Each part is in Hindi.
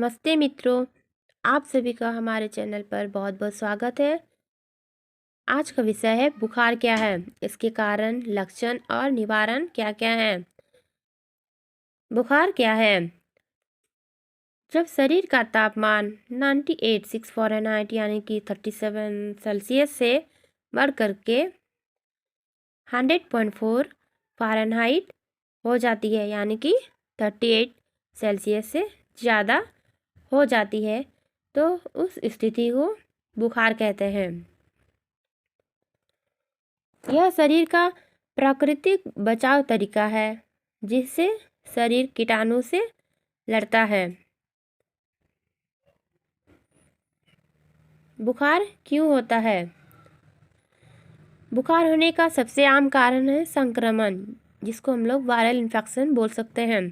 नमस्ते मित्रों, आप सभी का हमारे चैनल पर बहुत बहुत स्वागत है। आज का विषय है बुखार क्या है, इसके कारण, लक्षण और निवारण क्या क्या है। बुखार क्या है? जब शरीर का तापमान 98.6 फ़ारेनहाइट यानी कि 37 सेल्सियस से बढ़ करके 100.4 फ़ारेनहाइट हो जाती है, यानी कि 38 सेल्सियस से ज़्यादा हो जाती है, तो उस स्थिति को बुखार कहते हैं। यह शरीर का प्राकृतिक बचाव तरीका है, जिससे शरीर कीटाणु से लड़ता है। बुखार क्यों होता है? बुखार होने का सबसे आम कारण है संक्रमण, जिसको हम लोग वायरल इन्फेक्शन बोल सकते हैं।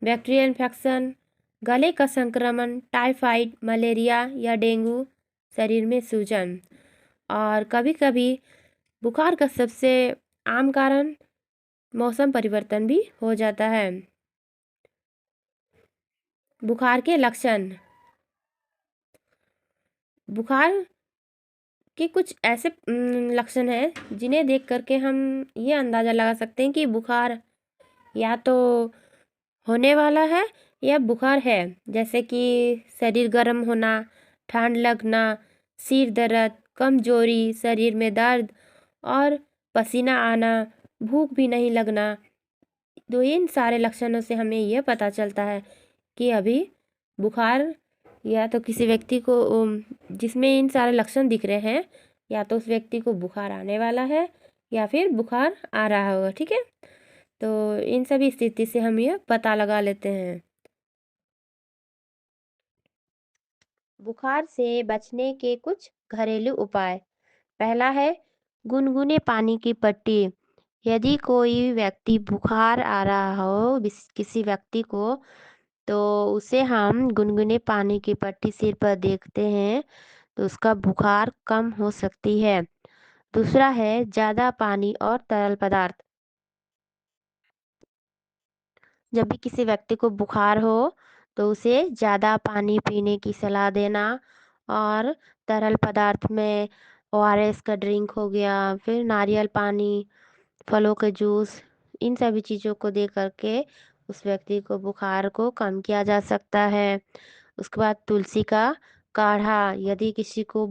बैक्टीरियल इन्फेक्शन, गले का संक्रमण, टाइफाइड, मलेरिया या डेंगू, शरीर में सूजन। और कभी कभी बुखार का सबसे आम कारण मौसम परिवर्तन भी हो जाता है। बुखार के लक्षण। बुखार के कुछ ऐसे लक्षण हैं जिन्हें देख करके हम ये अंदाज़ा लगा सकते हैं कि बुखार या तो होने वाला है या बुखार है। जैसे कि शरीर गर्म होना, ठंड लगना, सिर दर्द, कमजोरी, शरीर में दर्द और पसीना आना, भूख भी नहीं लगना। तो इन सारे लक्षणों से हमें यह पता चलता है कि अभी बुखार या तो किसी व्यक्ति को जिसमें इन सारे लक्षण दिख रहे हैं, या तो उस व्यक्ति को बुखार आने वाला है या फिर बुखार आ रहा होगा। ठीक है, तो इन सभी स्थिति से हम यह पता लगा लेते हैं। बुखार से बचने के कुछ घरेलू उपाय। पहला है गुनगुने पानी की पट्टी। यदि कोई व्यक्ति बुखार आ रहा हो किसी व्यक्ति को, तो उसे हम गुनगुने पानी की पट्टी सिर पर देखते हैं तो उसका बुखार कम हो सकती है। दूसरा है ज़्यादा पानी और तरल पदार्थ। जब भी किसी व्यक्ति को बुखार हो तो उसे ज़्यादा पानी पीने की सलाह देना, और तरल पदार्थ में ओआरएस का ड्रिंक हो गया, फिर नारियल पानी, फलों के जूस, इन सभी चीज़ों को दे करके उस व्यक्ति को बुखार को कम किया जा सकता है। उसके बाद तुलसी का काढ़ा। यदि किसी को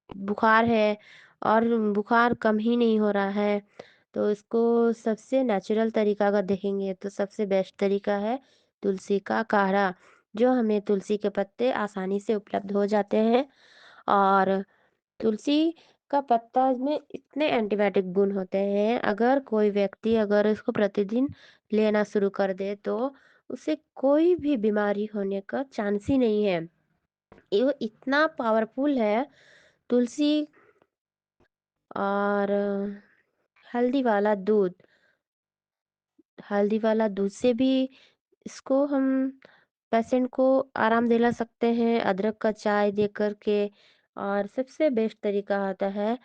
बुखार है और बुखार कम ही नहीं हो रहा है, तो इसको सबसे नेचुरल तरीका अगर देखेंगे तो सबसे बेस्ट तरीका है तुलसी का काढ़ा, जो हमें तुलसी के पत्ते आसानी से उपलब्ध हो जाते हैं। और तुलसी का पत्ता में इतने एंटीबायोटिक गुण होते हैं, अगर कोई व्यक्ति अगर इसको प्रतिदिन लेना शुरू कर दे तो उसे कोई भी बीमारी होने का चांस ही नहीं है। ये इतना पावरफुल है तुलसी। और हल्दी वाला दूध, हल्दी वाला दूध से भी इसको हम पेशेंट को आराम दिला सकते हैं, अदरक का चाय दे करके। और सबसे बेस्ट तरीका होता है,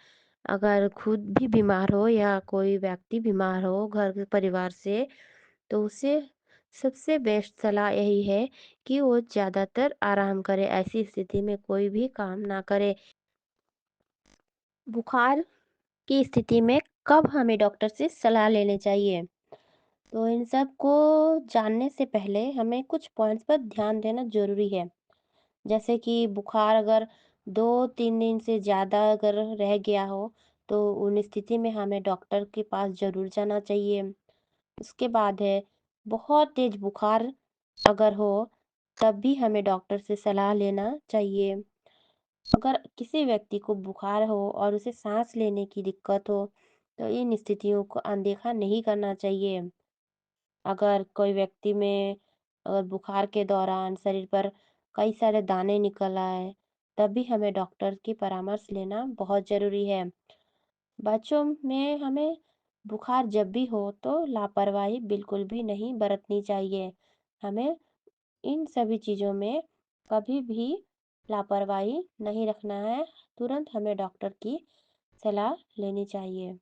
अगर खुद भी बीमार हो या कोई व्यक्ति बीमार हो घर के परिवार से, तो उसे सबसे बेस्ट सलाह यही है कि वो ज़्यादातर आराम करे, ऐसी स्थिति में कोई भी काम ना करे। बुखार की स्थिति में कब हमें डॉक्टर से सलाह लेनी चाहिए? तो इन सब को जानने से पहले हमें कुछ पॉइंट्स पर ध्यान देना ज़रूरी है। जैसे कि बुखार अगर 2-3 दिन से ज़्यादा अगर रह गया हो, तो उन स्थिति में हमें डॉक्टर के पास ज़रूर जाना चाहिए। उसके बाद है बहुत तेज़ बुखार अगर हो, तब भी हमें डॉक्टर से सलाह लेना चाहिए। अगर किसी व्यक्ति को बुखार हो और उसे साँस लेने की दिक्कत हो, तो इन स्थितियों को अनदेखा नहीं करना चाहिए। अगर कोई व्यक्ति में अगर बुखार के दौरान शरीर पर कई सारे दाने निकल आए, तब भी हमें डॉक्टर की परामर्श लेना बहुत ज़रूरी है। बच्चों में हमें बुखार जब भी हो तो लापरवाही बिल्कुल भी नहीं बरतनी चाहिए। हमें इन सभी चीज़ों में कभी भी लापरवाही नहीं रखना है, तुरंत हमें डॉक्टर की सलाह लेनी चाहिए।